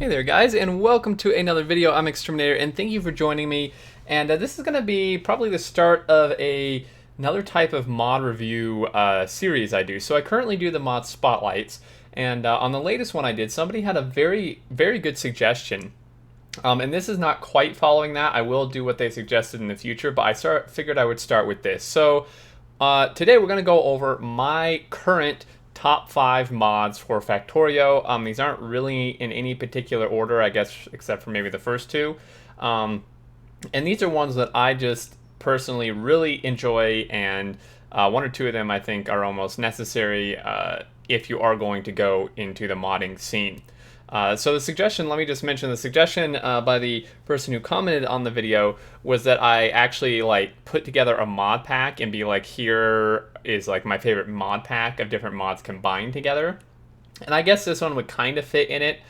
Hey there guys, and welcome to another video. I'm Xterminator, and thank you for joining me. And this is going to be probably the start of another type of mod review series I do. So I currently do the mod spotlights, and on the latest one I did, somebody had a very good suggestion. And this is not quite following that. I will do what they suggested in the future, but figured I would start with this. So today we're going to go over my current top 5 mods for Factorio. These aren't really in any particular order, I guess, except for maybe the first two. And these are ones that I just personally really enjoy, and one or two of them I think are almost necessary if you are going to go into the modding scene. So the suggestion, let me just mention the suggestion by the person who commented on the video was that I actually put together a mod pack and be like, here is my favorite mod pack of different mods combined together. And I guess this one would kind of fit in it.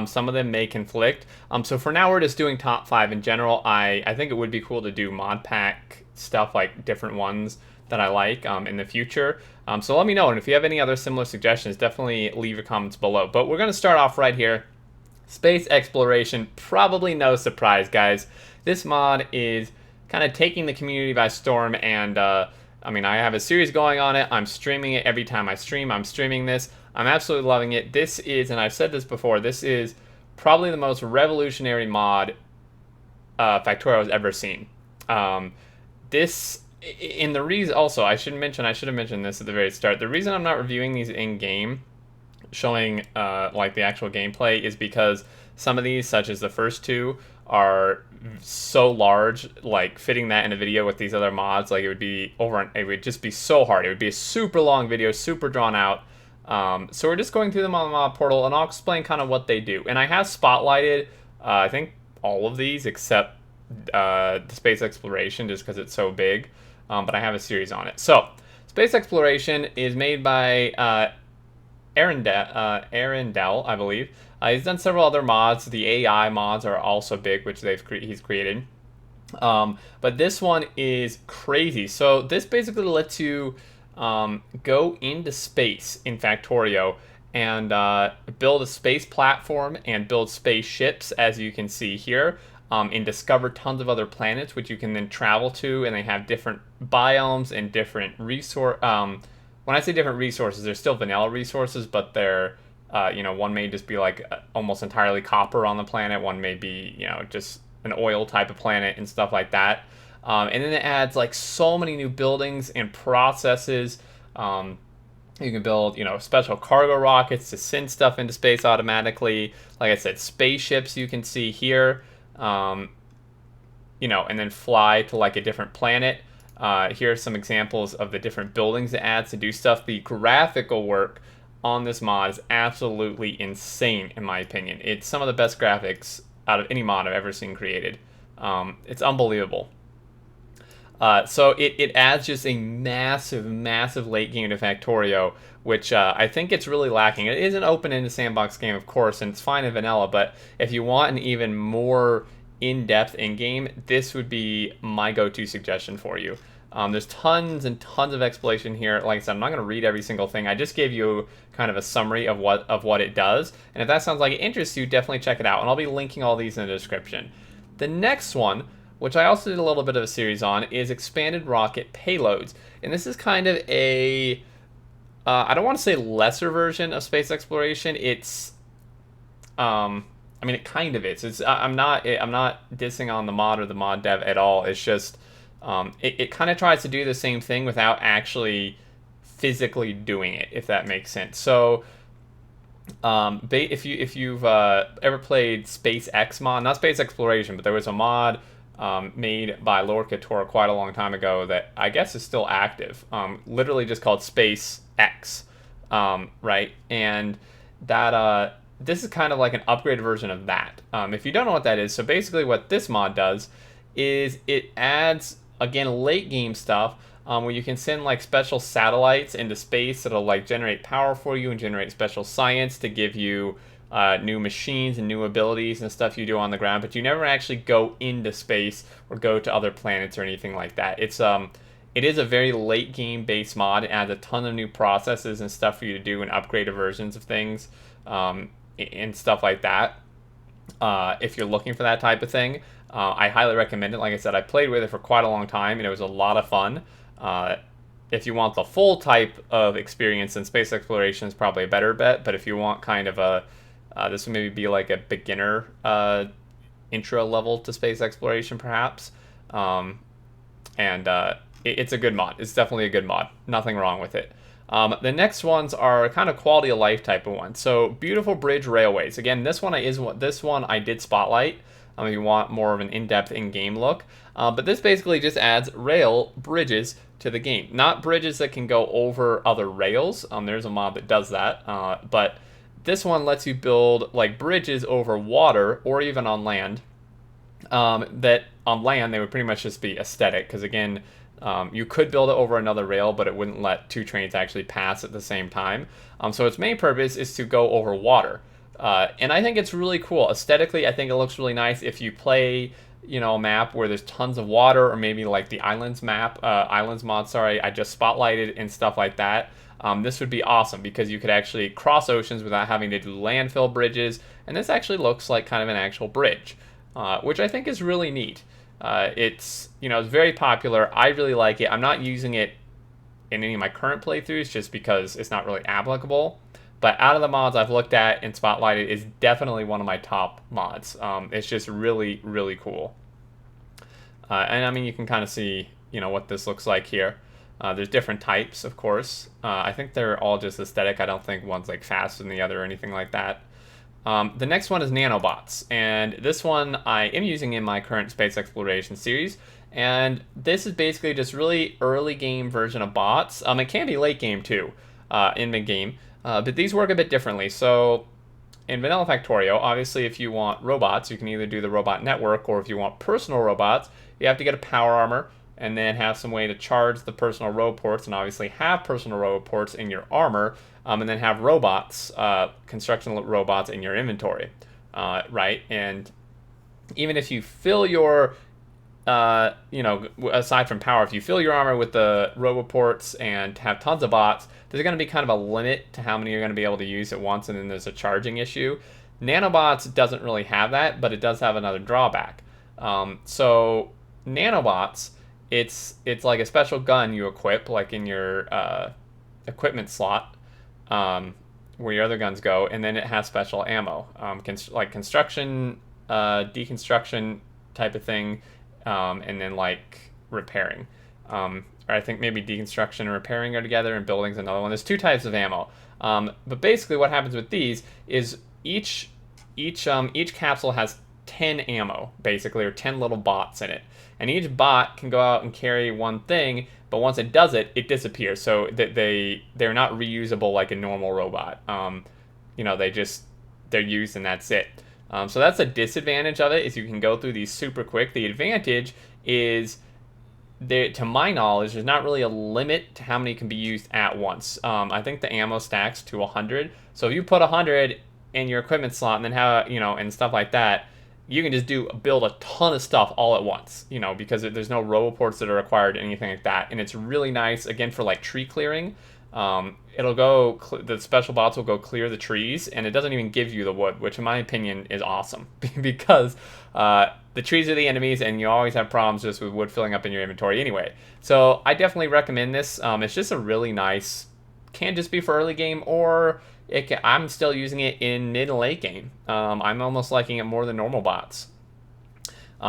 Some of them may conflict. So for now we're just doing top 5 in general. I think it would be cool to do mod pack stuff, like different ones that I like in the future. So let me know, and if you have any other similar suggestions, definitely leave your comments below. But we're going to start off right here. Space exploration, probably no surprise, guys. This mod is kind of taking the community by storm, and I have a series going on it. I'm streaming it every time I stream. I'm streaming this. I'm absolutely loving it. This is, and I've said this before, this is probably the most revolutionary mod Factorio has ever seen. In the reason, also, I should have mentioned this at the very start. The reason I'm not reviewing these in-game, showing the actual gameplay, is because some of these, such as the first two, are so large, fitting that in a video with these other mods, it would just be so hard. It would be a super long video, super drawn out. So we're just going through them on the mod portal, and I'll explain kind of what they do. And I have spotlighted, I think, all of these except the space exploration, just because it's so big. But I have a series on it. So, space exploration is made by Arendelle, I believe. He's done several other mods. The AI mods are also big, which he's created. But this one is crazy. So this basically lets you go into space in Factorio and build a space platform and build spaceships, as you can see here. And discover tons of other planets, which you can then travel to, and they have different biomes and different resource. When I say different resources, they're still vanilla resources, but they're, one may just be almost entirely copper on the planet. One may be, just an oil type of planet and stuff like that. And then it adds so many new buildings and processes. You can build, special cargo rockets to send stuff into space automatically. Like I said, spaceships you can see here. And then fly to a different planet. Here are some examples of the different buildings it adds to do stuff. The graphical work on this mod is absolutely insane, in my opinion. It's some of the best graphics out of any mod I've ever seen created. It's unbelievable. So it adds just a massive late game to Factorio, which I think it's really lacking. It is an open-ended sandbox game, of course, and it's fine in vanilla, but if you want an even more in-depth in-game, this would be my go-to suggestion for you. There's tons and tons of exploration here. Like I said, I'm not going to read every single thing. I just gave you kind of a summary of what it does, and if that sounds like it interests you, definitely check it out, and I'll be linking all these in the description. The next one, which I also did a little bit of a series on, is expanded rocket payloads. And this is kind of a, I don't want to say lesser version of space exploration. It's, it kind of is. I'm not dissing on the mod or the mod dev at all. It's just, it kind of tries to do the same thing without actually physically doing it, if that makes sense. So, if you've ever played SpaceX mod, not space exploration, but there was a mod made by Lorca Tor quite a long time ago that I guess is still active, literally just called SpaceX, right? And that this is kind of like an upgraded version of that. If you don't know what that is, so basically what this mod does is it adds, again, late game stuff, where you can send special satellites into space that'll generate power for you and generate special science to give you new machines and new abilities and stuff you do on the ground, but you never actually go into space or go to other planets or anything like that. It is a very late game based mod. It adds a ton of new processes and stuff for you to do and upgraded versions of things and stuff like that. if you're looking for that type of thing. I highly recommend it. Like I said, I played with it for quite a long time, and it was a lot of fun. If you want the full type of experience, then space exploration is probably a better bet. But if you want kind of a, this would maybe be like a beginner intro level to space exploration, perhaps. And it's a good mod. It's definitely a good mod. Nothing wrong with it. The next ones are kind of quality of life type of ones. So beautiful bridge railways. Again, this one I did spotlight. If you want more of an in-depth in-game look, but this basically just adds rail bridges to the game. Not bridges that can go over other rails. There's a mod that does that, but this one lets you build like bridges over water or even on land. That on land they would pretty much just be aesthetic because again, you could build it over another rail, but it wouldn't let two trains actually pass at the same time. So its main purpose is to go over water. And I think it's really cool. Aesthetically, I think it looks really nice if you play, a map where there's tons of water, or maybe like the Islands map, Islands mod, sorry, I just spotlighted and stuff like that. This would be awesome because you could actually cross oceans without having to do landfill bridges, and this actually looks like kind of an actual bridge, which I think is really neat. It's very popular. I really like it. I'm not using it in any of my current playthroughs just because it's not really applicable. But out of the mods I've looked at and spotlighted, is definitely one of my top mods. It's just really, really cool. And I mean, you can kind of see, what this looks like here. There's different types, of course. I think they're all just aesthetic. I don't think one's like faster than the other or anything like that. The next one is Nanobots, and this one I am using in my current space exploration series. And this is basically just really early game version of bots. It can be late game too, in mid game. But these work a bit differently. So in Vanilla Factorio, obviously if you want robots, you can either do the robot network, or if you want personal robots, you have to get a power armor and then have some way to charge the personal roboports, and obviously have personal roboports in your armor, and then have robots, construction robots in your inventory, right? And even if you fill your aside from power, if you fill your armor with the roboports and have tons of bots, there's going to be kind of a limit to how many you're going to be able to use at once, and then there's a charging issue. Nanobots doesn't really have that, but it does have another drawback. So Nanobots, it's like a special gun you equip, like in your equipment slot, where your other guns go, and then it has special ammo, like construction, deconstruction type of thing, and then like repairing. Or I think maybe deconstruction and repairing are together, and building's another one. There's two types of ammo. But basically what happens with these is each capsule has 10 ammo, basically, or 10 little bots in it. And each bot can go out and carry one thing, but once it does it, it disappears. So that they're not reusable like a normal robot. They're used and that's it. So that's a disadvantage of it, is you can go through these super quick. The advantage is, to my knowledge, there's not really a limit to how many can be used at once. I think the ammo stacks to 100. So if you put 100 in your equipment slot and then have, and stuff like that, you can just build a ton of stuff all at once, because there's no roboports that are required, anything like that. And it's really nice, again, for like tree clearing. The special bots will go clear the trees, and it doesn't even give you the wood, which in my opinion is awesome because the trees are the enemies, and you always have problems just with wood filling up in your inventory anyway. So I definitely recommend this. It's just a really nice, can just be for early game, or I'm still using it in mid and late game. I'm almost liking it more than normal bots.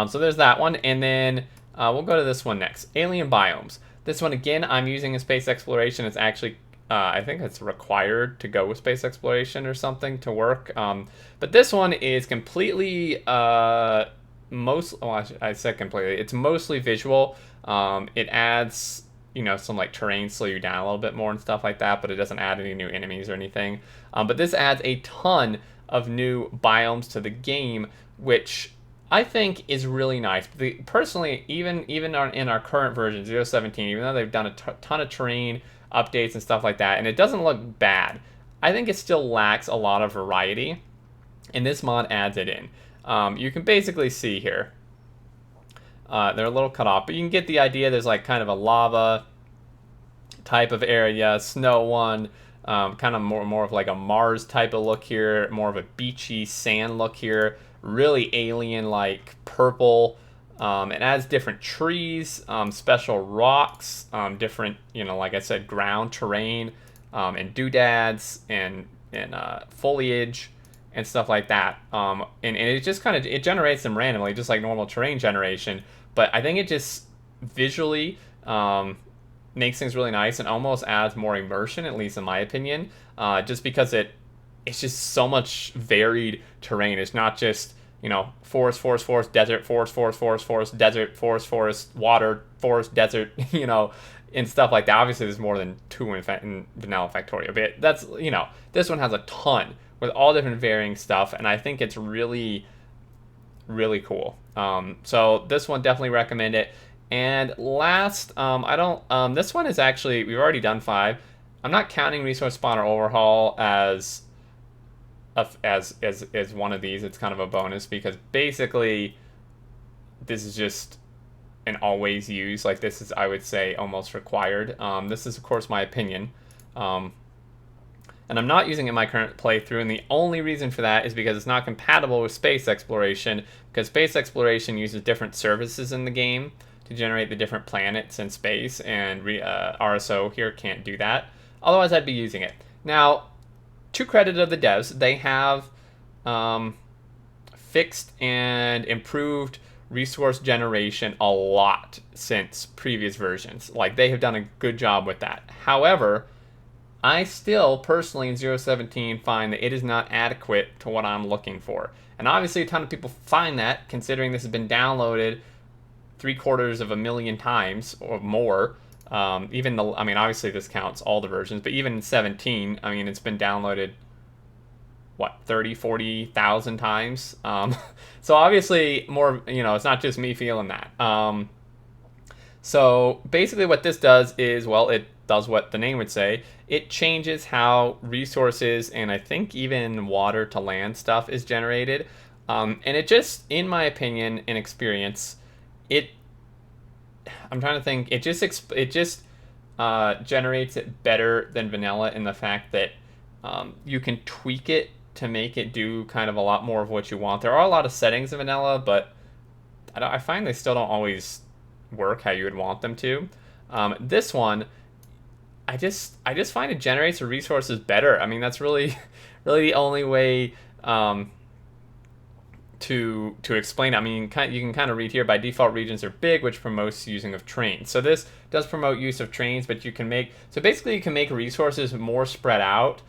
So there's that one, and then we'll go to this one next, alien biomes. This one, again, I'm using in space exploration. It's actually, I think it's required to go with space exploration or something to work. But this one is completely, I said completely. It's mostly visual. It adds, some like terrain, slow you down a little bit more and stuff like that, but it doesn't add any new enemies or anything. But this adds a ton of new biomes to the game, which I think is really nice. Personally, even in our current version, 0.17, even though they've done a ton of terrain updates and stuff like that, and it doesn't look bad, I think it still lacks a lot of variety, and this mod adds it in. You can basically see here, they're a little cut off, but you can get the idea. There's like kind of a lava type of area, snow one, kind of more of like a Mars type of look here, more of a beachy sand look here. really alien-like purple. It adds different trees, special rocks, different, like I said, ground terrain, and doodads and foliage and stuff like that. And it just kind of it generates them randomly, just like normal terrain generation. But I think it just visually makes things really nice and almost adds more immersion, at least in my opinion, just because it's just so much varied terrain. It's not just forest, forest, forest, desert, forest, forest, forest, forest, desert, forest, forest, water, forest, desert, and stuff like that. Obviously, there's more than two in Vanilla Factorio, but that's, this one has a ton with all different varying stuff, and I think it's really, really cool. So this one, definitely recommend it. And last, I don't, this one is actually, we've already done 5. I'm not counting Resource Spawner Overhaul as one of these. It's kind of a bonus because basically this is just an always use. Like, this is, I would say, almost required. This is, of course, my opinion. And I'm not using it in my current playthrough, and the only reason for that is because it's not compatible with space exploration, because space exploration uses different services in the game to generate the different planets in space, and RSO here can't do that. Otherwise, I'd be using it. Now, to credit of the devs, they have fixed and improved resource generation a lot since previous versions. Like, they have done a good job with that. However, I still personally in 017 find that it is not adequate to what I'm looking for. And obviously a ton of people find that, considering this has been downloaded 750,000 times or more. Even the, I mean, obviously this counts all the versions, but even in 17, I mean, it's been downloaded, what, 40,000 times? So obviously more, it's not just me feeling that. So basically what this does is, well, it does what the name would say. It changes how resources and I think even water to land stuff is generated. And it just, in my opinion and experience, I'm trying to think, it just generates it better than vanilla in the fact that you can tweak it to make it do kind of a lot more of what you want. There are a lot of settings in vanilla, but I find they still don't always work how you would want them to. This one, I just find it generates the resources better. I mean, that's really the only way to explain it. I mean, you can kind of read here, by default regions are big, which promotes using of trains. So this does promote use of trains, but you can make resources more spread out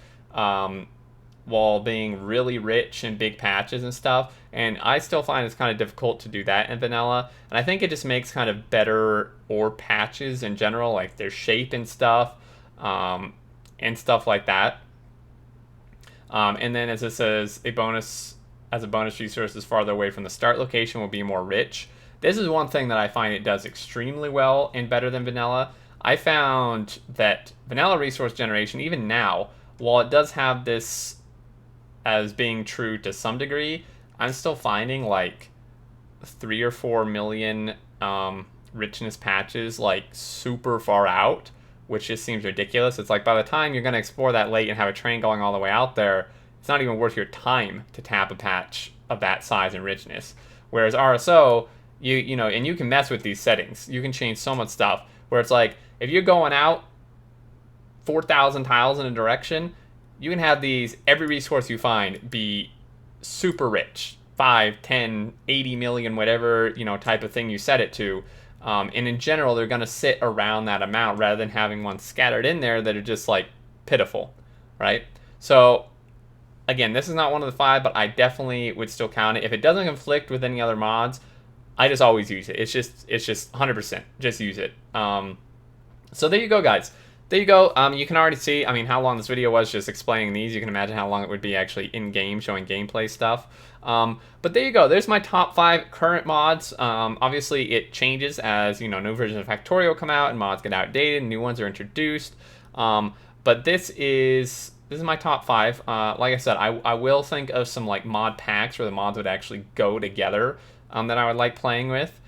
while being really rich in big patches and stuff. And I still find it's kind of difficult to do that in vanilla. And I think it just makes kind of better ore patches in general, like their shape and stuff, and stuff like that. And then, as it says, a bonus resources farther away from the start location will be more rich. This is one thing that I find it does extremely well and better than vanilla. I found that vanilla resource generation, even now, while it does have this as being true to some degree, I'm still finding like 3 or 4 million richness patches like super far out, which just seems ridiculous. It's like, by the time you're going to explore that late and have a train going all the way out there, it's not even worth your time to tap a patch of that size and richness. Whereas RSO, you know, and you can mess with these settings. You can change so much stuff where it's like, if you're going out 4,000 tiles in a direction, you can have every resource you find be super rich, 5, 10, 80 million, whatever, type of thing you set it to. And in general, they're going to sit around that amount rather than having ones scattered in there that are just like pitiful, right? So again, this is not one of the 5, but I definitely would still count it. If it doesn't conflict with any other mods, I just always use it. It's just 100%. Just use it. So there you go, guys. There you go. You can already see, I mean, how long this video was just explaining these. You can imagine how long it would be actually in-game showing gameplay stuff. But there you go. There's my top 5 current mods. Obviously, it changes as, new versions of Factorio come out and mods get outdated and new ones are introduced. But this is my top 5. Like I said, I will think of some like mod packs where the mods would actually go together that I would like playing with.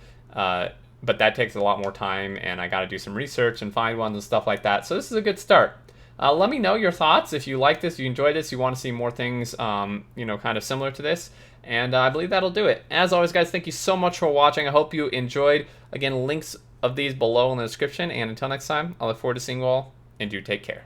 But that takes a lot more time, and I got to do some research and find ones and stuff like that. So this is a good start. Let me know your thoughts. If you like this, you enjoyed this, you want to see more things, kind of similar to this, And I believe that'll do it. As always, guys, thank you so much for watching. I hope you enjoyed. Again, links of these below in the description. And until next time, I look forward to seeing you all, and do take care.